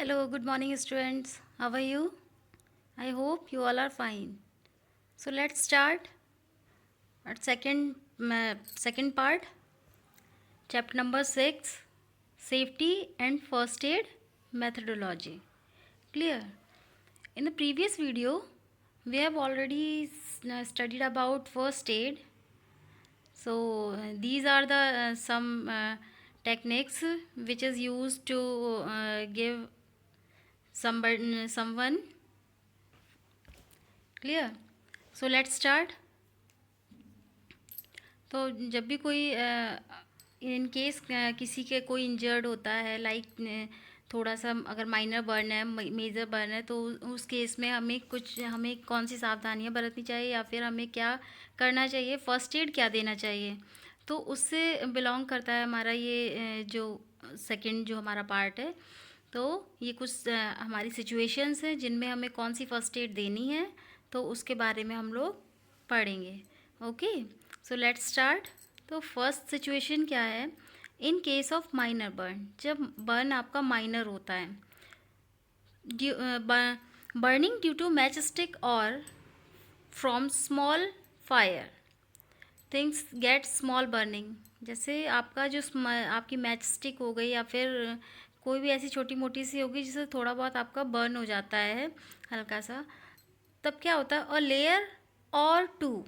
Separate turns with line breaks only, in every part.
Hello, good morning, students. How are you? I hope you all are fine. So let's start at second part, chapter number 6, safety and first aid methodology. Clear? In the previous video, we have already studied about first aid. So these are the some techniques which is used to give someone. Clear? So let's start. तो जब भी कोई in case किसी के कोई injured होता है, like थोड़ा सा अगर माइनर बर्न है, मेजर बर्न है, तो उस केस में हमें कौन सी सावधानियां बरतनी चाहिए या फिर हमें क्या करना चाहिए, फर्स्ट एड क्या देना चाहिए, तो उससे बिलोंग करता है हमारा ये जो सेकंड जो हमारा पार्ट है। तो ये कुछ हमारी सिचुएशंस हैं जिनमें हमें कौन सी फर्स्ट एड देनी है, तो उसके बारे में हम लोग पढ़ेंगे। Okay, so let's start. तो फर्स्ट सिचुएशन क्या है, in case of minor burn, जब बर्न आपका माइनर होता है, burning due to match stick और from small fire, things get small burning. जैसे आपका जो आपकी मैच स्टिक हो गई या फिर कोई भी ऐसी छोटी मोटी सी होगी जिससे थोड़ा बहुत आपका बर्न हो जाता है हल्का सा, तब क्या होता है, अ लेयर और टू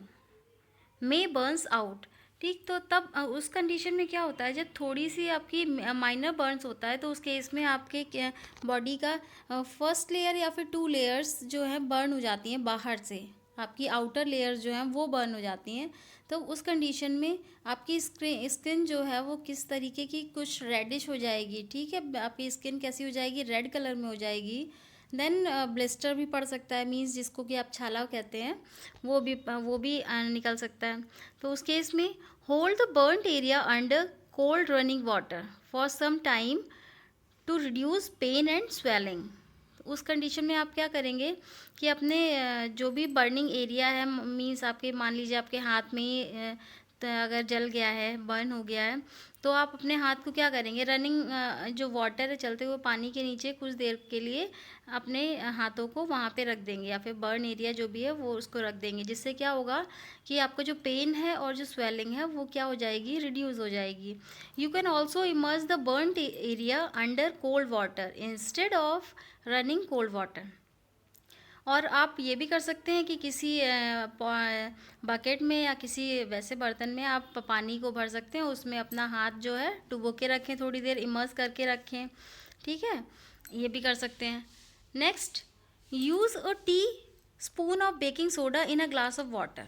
मे बर्न्स आउट। ठीक, तो तब उस कंडीशन में क्या होता है, जब थोड़ी सी आपकी माइनर बर्न्स होता है तो उस केस में आपके बॉडी का फर्स्ट लेयर या फिर 2 लेयर्स जो है बर्न हो जाती हैं बाहर से, आपकी आउटर लेयर्स जो हैं वो बर्न हो जाती हैं। तो उस कंडीशन में आपकी स्किन जो है वो किस तरीके की, कुछ रेडिश हो जाएगी। ठीक है, आपकी स्किन कैसी हो जाएगी, रेड कलर में हो जाएगी। देन ब्लिस्टर भी पड़ सकता है, मीन्स जिसको कि आप छाला कहते हैं, वो भी निकल सकता है। तो उस केस में hold the burned area under cold running water for some time to reduce pain and swelling. उस कंडीशन में आप क्या करेंगे कि अपने जो भी बर्निंग एरिया है, मीन्स आपके मान लीजिए आपके हाथ में ही तो अगर जल गया है, बर्न हो गया है, तो आप अपने हाथ को क्या करेंगे, रनिंग जो वाटर है, चलते हुए पानी के नीचे कुछ देर के लिए अपने हाथों को वहाँ पे रख देंगे या फिर बर्न एरिया जो भी है वो उसको रख देंगे। जिससे क्या होगा कि आपका जो पेन है और जो स्वेलिंग है वो क्या हो जाएगी, रिड्यूस हो जाएगी। You can also immerse the burn area under cold water instead of running cold water. और आप ये भी कर सकते हैं कि किसी बकेट में या किसी वैसे बर्तन में आप पानी को भर सकते हैं, उसमें अपना हाथ जो है डुबो के रखें, थोड़ी देर इमर्स करके रखें। ठीक है, ये भी कर सकते हैं। Next, use a tea spoon of baking soda in a glass of water.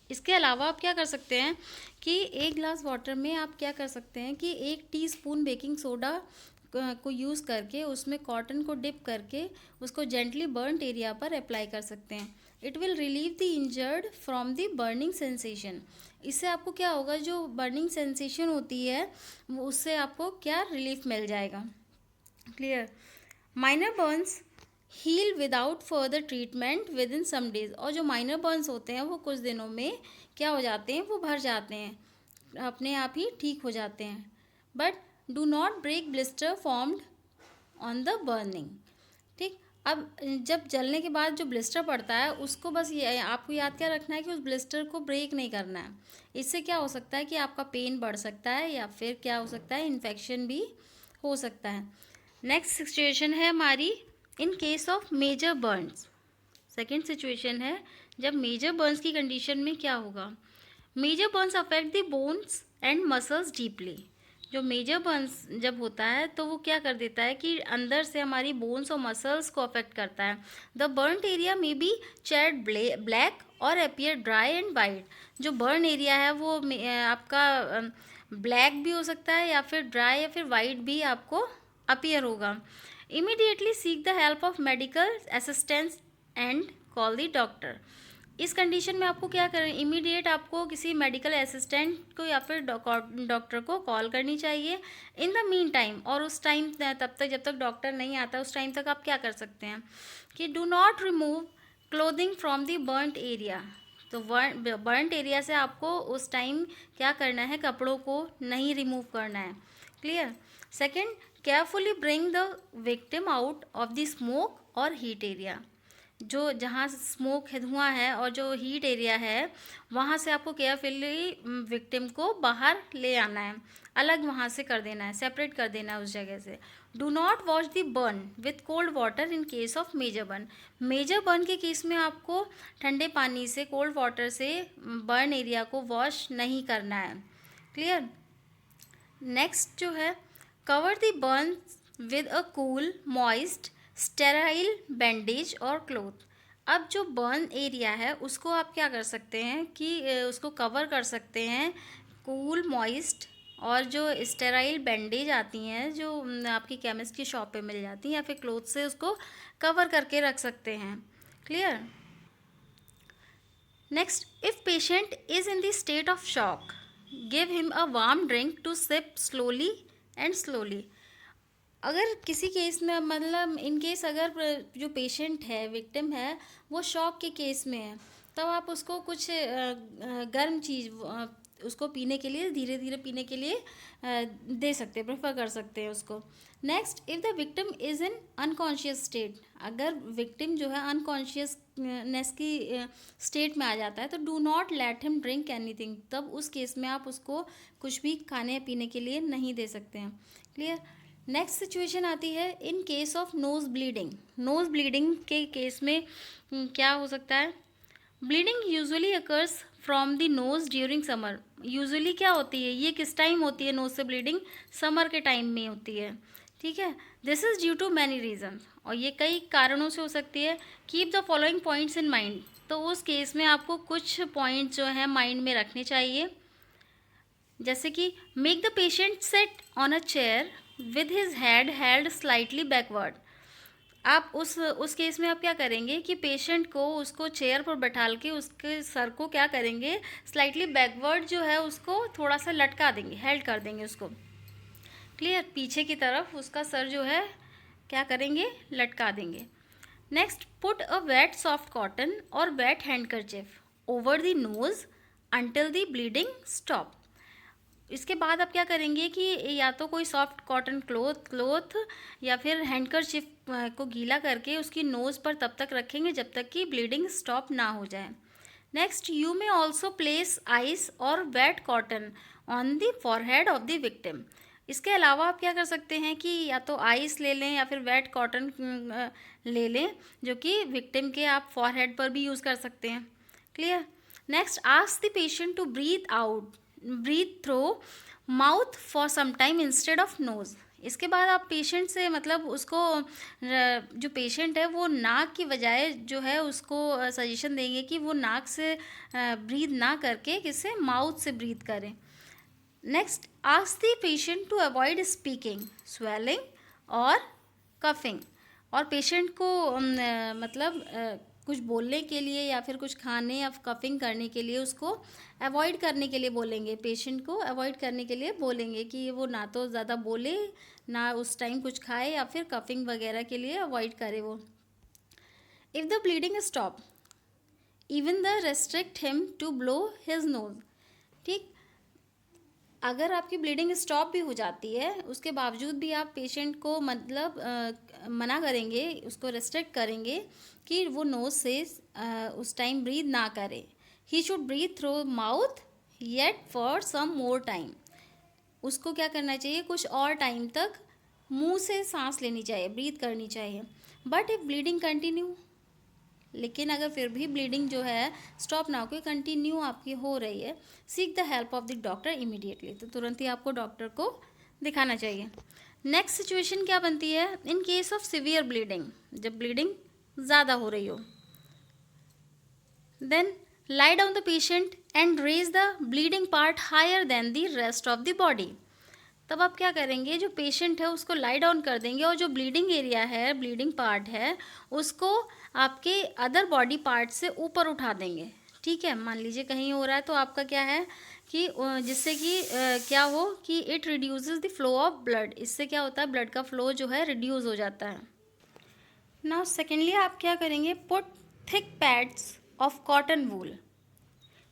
इसके अलावा आप क्या कर सकते हैं कि एक ग्लास वाटर में आप क्या कर सकते हैं कि 1 टीस्पून बेकिंग सोडा को यूज़ करके उसमें कॉटन को डिप करके उसको जेंटली बर्नड एरिया पर अप्लाई कर सकते हैं। It will relieve the injured from the burning sensation. इससे आपको क्या होगा, जो बर्निंग सेंसेशन होती है वो उससे आपको क्या रिलीफ मिल जाएगा। Clear? Minor burns heal without further treatment with in some days. और जो माइनर बर्न्स होते हैं वो कुछ दिनों में क्या हो जाते हैं, वो भर जाते हैं, अपने आप ही ठीक हो जाते हैं। But do not break blister formed on the burning. ठीक, अब जब जलने के बाद जो ब्लिस्टर पड़ता है उसको बस ये आपको याद क्या रखना है कि उस ब्लिस्टर को ब्रेक नहीं करना है। इससे क्या हो सकता है कि आपका पेन बढ़ सकता है या फिर क्या हो सकता है, इन्फेक्शन भी हो सकता है। नेक्स्ट सिचुएशन है हमारी, in case of major burns. Second situation है जब मेजर बर्न्स की कंडीशन में क्या होगा, major burns affect the bones and muscles deeply. जो मेजर बर्न्स जब होता है तो वो क्या कर देता है कि अंदर से हमारी बोन्स और मसल्स को अफेक्ट करता है। द बर्न एरिया में बी चेड ब्लैक और अपीयर ड्राई एंड वाइट। जो बर्न एरिया है वो आपका ब्लैक भी हो सकता है या फिर ड्राई या फिर वाइट भी आपको अपीयर होगा। Immediately seek the help of medical assistance and call the doctor. इस कंडीशन में आपको क्या करें, इमीडिएट आपको किसी मेडिकल असिस्टेंट को या फिर डॉक्टर को कॉल करनी चाहिए इन द मीन टाइम। और उस टाइम तब तक जब तक डॉक्टर नहीं आता उस टाइम तक आप क्या कर सकते हैं कि do not remove clothing from the burned area. तो बर्नड एरिया से आपको उस टाइम क्या करना है, कपड़ों को नहीं रिमूव करना है। Clear? Second, carefully bring the victim out of the smoke और हीट एरिया। जो जहाँ स्मोक है, धुआं है, और जो हीट एरिया है वहाँ से आपको केयरफुली विक्टिम को बाहर ले आना है, अलग वहाँ से कर देना है, सेपरेट कर देना है उस जगह से। Do not wash the burn with cold water in case of major burn. Major burn के केस में आपको ठंडे पानी से, कोल्ड वाटर से बर्न एरिया को वॉश नहीं करना है। क्लियर। नेक्स्ट जो है, cover the burn with a cool moist sterile bandage और क्लोथ। अब जो बर्न एरिया है उसको आप क्या कर सकते हैं कि उसको कवर कर सकते हैं कूल मॉइस्ट और जो स्टेराइल बैंडेज आती हैं, जो आपकी केमिस्ट की शॉप पे मिल जाती हैं, या फिर क्लोथ से उसको कवर करके रख सकते हैं। Clear. Next, if patient is in the state of shock, give him a warm drink to sip slowly and slowly. अगर किसी केस में, मतलब इन केस अगर जो पेशेंट है, विक्टिम है, वो शॉक के केस में है, तब आप उसको कुछ गर्म चीज़ उसको पीने के लिए, धीरे धीरे पीने के लिए दे सकते हैं, प्रेफर कर सकते हैं उसको। Next, if the victim is in unconscious state, अगर विक्टिम जो है अनकॉन्शियसनेस की स्टेट में आ जाता है, तो do not let him drink anything. तब उस केस में आप उसको कुछ भी खाने या पीने के लिए नहीं दे सकते हैं। क्लियर। नेक्स्ट सिचुएशन आती है in case of nose bleeding. Nose bleeding के केस में क्या हो सकता है? Bleeding usually occurs from the nose during summer. Usually क्या होती है, ये किस टाइम होती है नोज़ से ब्लीडिंग? समर के टाइम में होती है। ठीक है। This is due to many reason, और ये कई कारणों से हो सकती है। Keep the following points in mind. तो उस केस में आपको कुछ पॉइंट जो है माइंड में रखने चाहिए, जैसे कि make the patient sit on a chair with his head held slightly backward. आप उस केस में आप क्या करेंगे कि पेशेंट को, उसको चेयर पर बैठाल के उसके सर को क्या करेंगे, स्लाइटली बैकवर्ड जो है उसको थोड़ा सा लटका देंगे, हेल्ड कर देंगे उसको। क्लियर। पीछे की तरफ उसका सर जो है क्या करेंगे, लटका देंगे। Next, put a wet soft cotton और wet handkerchief over the nose until the bleeding stop. इसके बाद आप क्या करेंगे कि या तो कोई सॉफ्ट कॉटन क्लोथ या फिर हैंडकरचिफ को गीला करके उसकी नोज़ पर तब तक रखेंगे जब तक कि ब्लीडिंग स्टॉप ना हो जाए। Next, you may also place ice और wet cotton on the forehead of the victim. इसके अलावा आप क्या कर सकते हैं कि या तो आइस ले लें या फिर वेट कॉटन ले लें, जो कि विक्टिम के आप फॉरहेड पर भी यूज़ कर सकते हैं। Clear. Next, ask the patient to breathe through mouth for some time instead of nose. इसके बाद आप पेशेंट से, मतलब उसको, जो पेशेंट है वो नाक की बजाय जो है उसको सजेशन देंगे कि वो नाक से ब्रीथ ना करके किससे, माउथ से ब्रीथ करें। Next, ask the patient to avoid speaking, swelling और कफिंग। और पेशेंट को मतलब कुछ बोलने के लिए या फिर कुछ खाने या कफिंग करने के लिए उसको अवॉइड करने के लिए बोलेंगे, पेशेंट को अवॉइड करने के लिए बोलेंगे कि वो ना तो ज़्यादा बोले, ना उस टाइम कुछ खाए, या फिर कफिंग वगैरह के लिए अवॉइड करे वो। If the bleeding stop even the restrict him to blow his nose. ठीक। अगर आपकी ब्लीडिंग स्टॉप भी हो जाती है, उसके बावजूद भी आप पेशेंट को, मतलब मना करेंगे, उसको रेस्ट्रिक्ट करेंगे कि वो नोज से उस टाइम ब्रीथ ना करे। He should breathe through mouth yet for some more time. उसको क्या करना चाहिए, कुछ और टाइम तक मुंह से सांस लेनी चाहिए, ब्रीथ करनी चाहिए। बट इफ़ ब्लीडिंग कंटिन्यू, लेकिन अगर फिर भी ब्लीडिंग जो है स्टॉप ना होकर कंटिन्यू आपकी हो रही है, seek the help of the doctor immediately. तो तुरंत ही आपको डॉक्टर को दिखाना चाहिए। नेक्स्ट सिचुएशन क्या बनती है, in case of severe bleeding, जब ब्लीडिंग ज़्यादा हो रही हो। Then lie down the patient and raise the bleeding part higher than the rest of the body. तब आप क्या करेंगे, जो पेशेंट है उसको लाई डाउन कर देंगे, और जो ब्लीडिंग एरिया है, ब्लीडिंग पार्ट है, उसको आपके अदर बॉडी पार्ट से ऊपर उठा देंगे। ठीक है। मान लीजिए कहीं हो रहा है तो आपका क्या है कि जिससे कि क्या हो कि it reduces the flow of blood. इससे क्या होता है, ब्लड का फ्लो जो है रिड्यूस हो जाता है। नाउ सेकेंडली आप क्या करेंगे, put thick pads of cotton wool.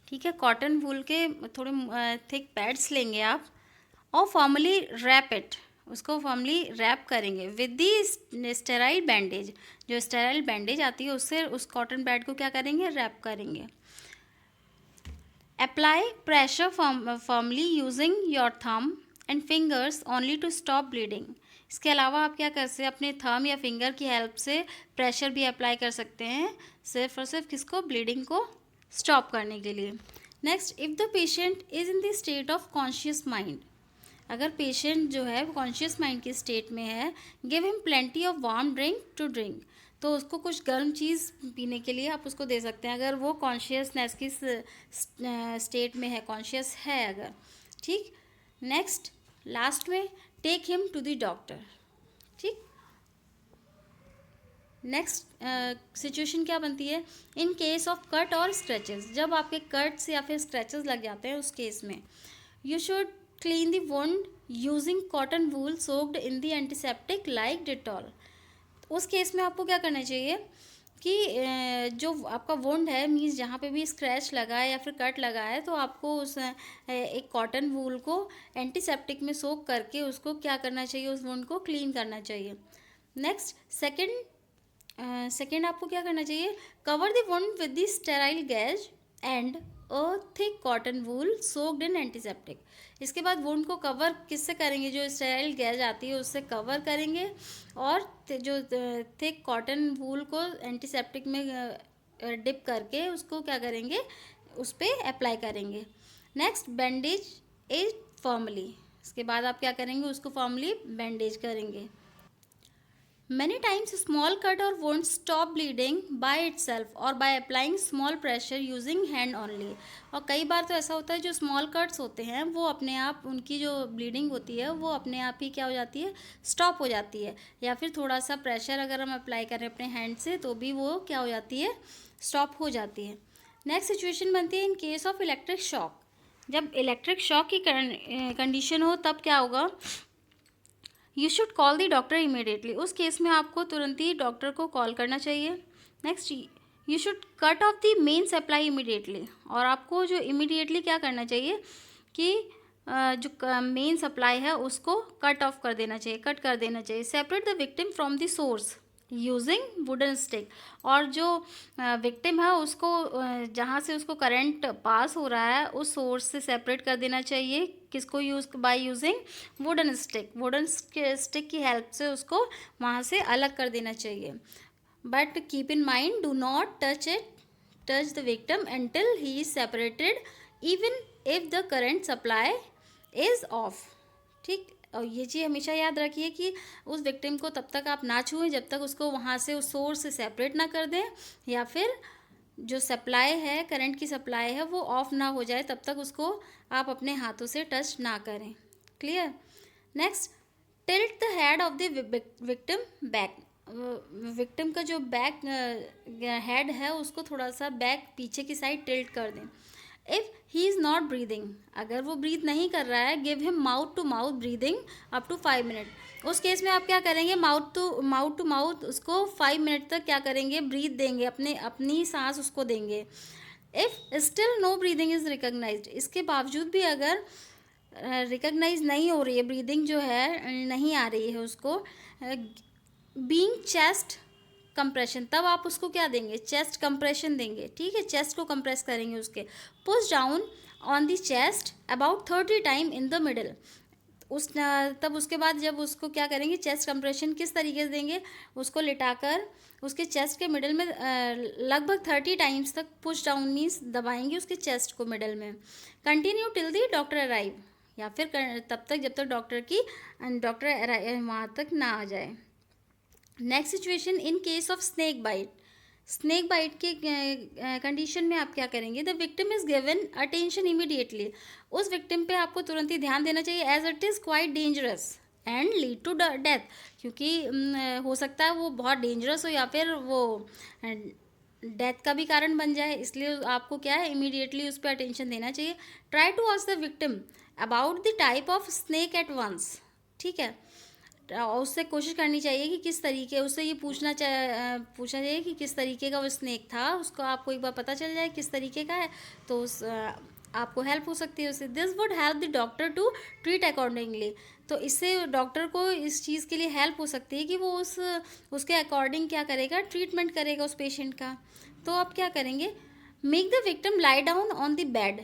ठीक है। कॉटन वूल के थोड़े थिक पैड्स लेंगे आप, और फॉर्मली रैप इट उसको फर्मली रैप करेंगे विद दी स्टेराइल बैंडेज। जो स्टेराइल बैंडेज आती है उससे उस कॉटन पैड को क्या करेंगे, रैप करेंगे। Apply pressure firmly using your thumb and fingers only to stop bleeding. इसके अलावा आप क्या कर सकते हैं, अपने थंब या फिंगर की हेल्प से प्रेशर भी अप्लाई कर सकते हैं, सिर्फ और सिर्फ किसको, ब्लीडिंग को स्टॉप करने के लिए। Next, if the patient is in the state of conscious mind, अगर पेशेंट जो है कॉन्शियस माइंड की स्टेट में है, give him plenty of warm drink to drink, तो उसको कुछ गर्म चीज़ पीने के लिए आप उसको दे सकते हैं, अगर वो कॉन्शियसनेस की स्टेट में है, कॉन्शियस है अगर, ठीक। नेक्स्ट, लास्ट में, take him to the doctor, ठीक। नेक्स्ट सिचुएशन क्या बनती है, इन केस ऑफ कट और स्क्रैचेस, जब आपके कट्स या फिर स्क्रैचेस लग जाते हैं उस केस में, you should clean the wound using cotton wool soaked in the antiseptic like Dettol. उस केस में आपको क्या करना चाहिए कि जो आपका वुंड है, मीन्स जहाँ पे भी स्क्रैच लगा है या फिर कट लगा है, तो आपको उस एक कॉटन वूल को एंटीसेप्टिक में सोक करके उसको क्या करना चाहिए, उस वुंड को क्लीन करना चाहिए। नेक्स्ट, सेकेंड आपको क्या करना चाहिए, cover the wound with the sterile gauze and a thick cotton wool soaked in antiseptic. इसके बाद वुंड को कवर किससे करेंगे, जो स्टेराइल गैज आती है उससे कवर करेंगे, और जो थिक कॉटन वूल को एंटीसेप्टिक में डिप करके उसको क्या करेंगे, उस पर अप्लाई करेंगे। नेक्स्ट, बैंडेज इज फर्मली, इसके बाद आप क्या करेंगे, उसको फर्मली बैंडेज करेंगे। Many times small cut or wound stop bleeding by itself or by applying small pressure using hand only। और कई बार तो ऐसा होता है जो स्मॉल कट्स होते हैं वो अपने आप, उनकी जो ब्लीडिंग होती है वो अपने आप ही क्या हो जाती है, स्टॉप हो जाती है, या फिर थोड़ा सा प्रेशर अगर हम अप्लाई करें अपने हैंड से तो भी वो क्या हो जाती है, स्टॉप हो जाती है। नेक्स्ट सिचुएशन बनती है in case of electric shock, जब इलेक्ट्रिक शॉक की कंडीशन हो तब क्या होगा, you should call the doctor immediately. उस केस में आपको तुरंत ही डॉक्टर को कॉल करना चाहिए। Next, you should cut off the main supply immediately, और आपको जो इमीडिएटली क्या करना चाहिए कि जो मेन सप्लाई है उसको कट ऑफ कर देना चाहिए, कट कर देना चाहिए। Separate the victim from the source using wooden stick, और जो विक्टिम है उसको जहाँ से उसको करंट पास हो रहा है उस सोर्स से सेपरेट कर देना चाहिए, किसको use, by using wooden stick, wooden stick की हेल्प से उसको वहाँ से अलग कर देना चाहिए। But keep in mind, do not touch the victim until he is separated even if the current supply is of, ठीक। और ये चीज़ हमेशा याद रखिए कि उस विक्टिम को तब तक आप ना छुएं जब तक उसको वहाँ से उस सोर्स से सेपरेट ना कर दें, या फिर जो सप्लाई है, करंट की सप्लाई है, वो ऑफ ना हो जाए तब तक उसको आप अपने हाथों से टच ना करें। Clear. Next, tilt the head of the victim back, victim का जो बैक हेड है उसको थोड़ा सा बैक पीछे की साइड टिल्ट कर दें। If he is not breathing, अगर वो ब्रीथ नहीं कर रहा है, give him mouth to mouth breathing up to 5 minute. उस केस में आप क्या करेंगे, माउथ टू माउथ उसको 5 मिनट तक क्या करेंगे, ब्रीथ देंगे, अपनी सांस उसको देंगे। If still no breathing is recognized, इसके बावजूद भी अगर रिकग्नाइज नहीं हो रही है, ब्रीदिंग जो है नहीं आ रही है उसको, बीइंग चेस्ट कंप्रेशन, तब आप उसको क्या देंगे, चेस्ट कंप्रेशन देंगे, ठीक है, चेस्ट को कंप्रेस करेंगे उसके। Push down on the chest about 30 time in the middle, तब उसके बाद जब उसको क्या करेंगे, चेस्ट कंप्रेशन किस तरीके से देंगे, उसको लिटाकर उसके चेस्ट के मिडल में लगभग 30 टाइम्स तक पुश डाउन मीन्स दबाएंगे उसके चेस्ट को मिडल में। Continue till the doctor arrive, या फिर तब तक जब तक डॉक्टर वहाँ तक ना आ जाए। Next situation in case of snake bite, snake bite के कंडीशन में आप क्या करेंगे, the victim is given attention immediately, उस विक्टिम पे आपको तुरंत ही ध्यान देना चाहिए, as it is quite dangerous and lead to death, क्योंकि हो सकता है वो बहुत डेंजरस हो या फिर वो डेथ का भी कारण बन जाए, इसलिए आपको क्या है, इमीडिएटली उस पर अटेंशन देना चाहिए। Try to ask the victim about the type of snake at once, ठीक है, उससे कोशिश करनी चाहिए कि किस तरीके, उससे ये पूछना चाहिए कि किस तरीके का वो स्नेक था, उसको आपको एक बार पता चल जाए किस तरीके का है तो आपको हेल्प हो सकती है उससे। This would help the doctor to treat accordingly, तो इससे डॉक्टर को इस चीज़ के लिए हेल्प हो सकती है कि वो उसके अकॉर्डिंग क्या करेगा, ट्रीटमेंट करेगा उस पेशेंट का। तो आप क्या करेंगे, make the victim lie down on the bed,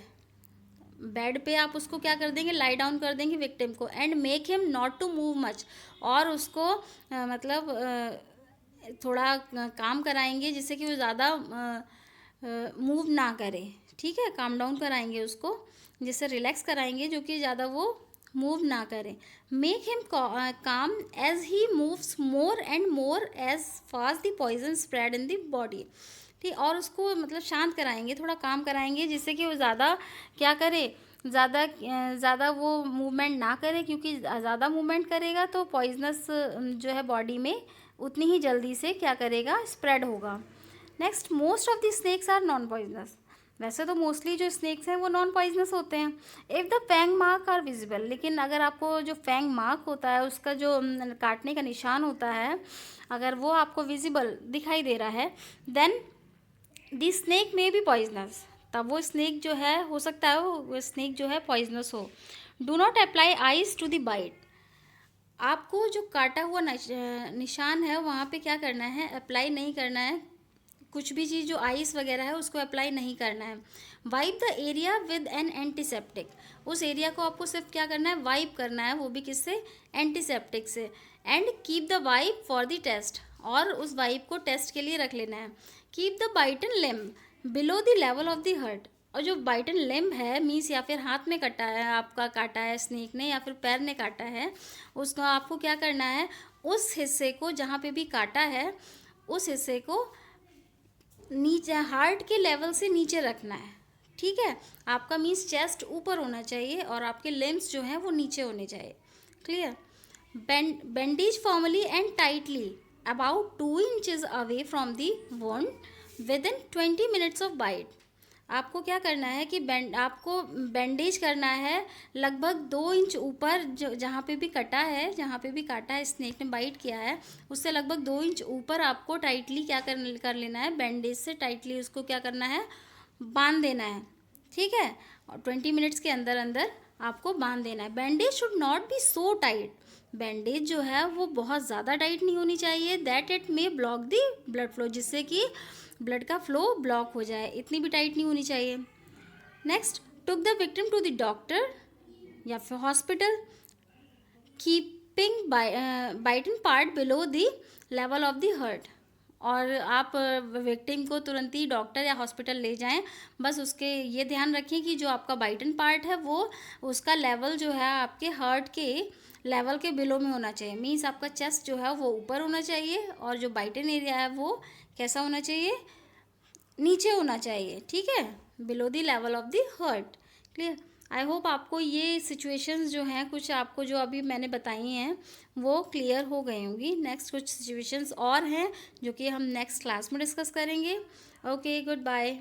bed पे आप उसको क्या कर देंगे, लाई डाउन कर देंगे विक्टिम को, and make him not to move much, और उसको मतलब थोड़ा काम कराएंगे जिससे कि वो ज़्यादा मूव ना करे, ठीक है, काम डाउन कराएंगे उसको, जिससे रिलैक्स कराएंगे जो कि ज़्यादा वो मूव ना करे। Make him calm as he moves more and more as fast the poison spread in the body, ठीक, और उसको मतलब शांत कराएंगे, थोड़ा काम कराएंगे जिससे कि वो ज़्यादा क्या करे, ज़्यादा वो मूवमेंट ना करे, क्योंकि ज़्यादा मूवमेंट करेगा तो पॉइजनस जो है बॉडी में उतनी ही जल्दी से क्या करेगा, स्प्रेड होगा। Next, most of the snakes are non poisonous, वैसे तो मोस्टली जो स्नेक्स हैं वो नॉन पॉइजनस होते हैं। If the fang mark are visible, लेकिन अगर आपको जो फैंग मार्क होता है, उसका जो काटने का निशान होता है, अगर वो आपको विजिबल दिखाई दे रहा है, देन द स्नेक में भी पॉइजनस, तब वो स्नेक जो है हो सकता है वो स्नेक जो है पॉइजनस हो। Do not apply ice to the bite, आपको जो काटा हुआ निशान है वहाँ पे क्या करना है, अप्लाई नहीं करना है, कुछ भी चीज़ जो आइस वगैरह है उसको अप्लाई नहीं करना है। Wipe the area with N antiseptic, उस एरिया को आपको सिर्फ क्या करना है, वाइप करना है, वो भी किससे, एंटीसेप्टिक से। And keep the wipe for the test, और उस वाइप को टेस्ट के लिए रख लेना है। Keep the bitten limb below the level of the heart, और जो बाइटन लिम्ब है मीन्स या फिर हाथ में कटा है, आपका काटा है स्नेक ने, या फिर पैर ने काटा है, उसको आपको क्या करना है, उस हिस्से को जहाँ पे भी काटा है उस हिस्से को नीचे हार्ट के लेवल से नीचे रखना है, ठीक है, आपका मीन्स चेस्ट ऊपर होना चाहिए और आपके लिम्स जो हैं वो नीचे होने चाहिए, clear. Bandage formally and tightly about 2 inches away from the wound with in 20 minutes of bite, आपको क्या करना है कि आपको बैंडेज करना है लगभग 2 इंच ऊपर, जहाँ पे भी कटा है, जहाँ पे भी काटा है स्नेक ने, बाइट किया है, उससे लगभग 2 इंच ऊपर आपको टाइटली क्या कर लेना है, बैंडेज से टाइटली उसको क्या करना है, बांध देना है, ठीक है, और 20 मिनट्स के अंदर अंदर आपको बांध देना है। Bandage should not be so tight, bandage जो है वो बहुत ज़्यादा टाइट नहीं होनी चाहिए, that it may block the blood flow, जिससे कि ब्लड का फ्लो ब्लॉक हो जाए, इतनी भी टाइट नहीं होनी चाहिए। Next, took the victim to the doctor या फिर hospital, keeping bitten part below the level of the heart, और आप विक्टिम को तुरंत ही डॉक्टर या हॉस्पिटल ले जाएं, बस उसके ये ध्यान रखें कि जो आपका बाइटन पार्ट है वो उसका लेवल जो है आपके हर्ट के लेवल के बिलो में होना चाहिए, मीन्स आपका चेस्ट जो है वो ऊपर होना चाहिए और जो बाइटन एरिया है वो कैसा होना चाहिए, नीचे होना चाहिए, ठीक है, below the level of the heart, clear. I hope आपको ये सिचुएशंस जो हैं कुछ आपको जो अभी मैंने बताई हैं वो क्लियर हो गई होंगी। नेक्स्ट कुछ सिचुएशंस और हैं जो कि हम नेक्स्ट क्लास में डिस्कस करेंगे। Okay, good bye.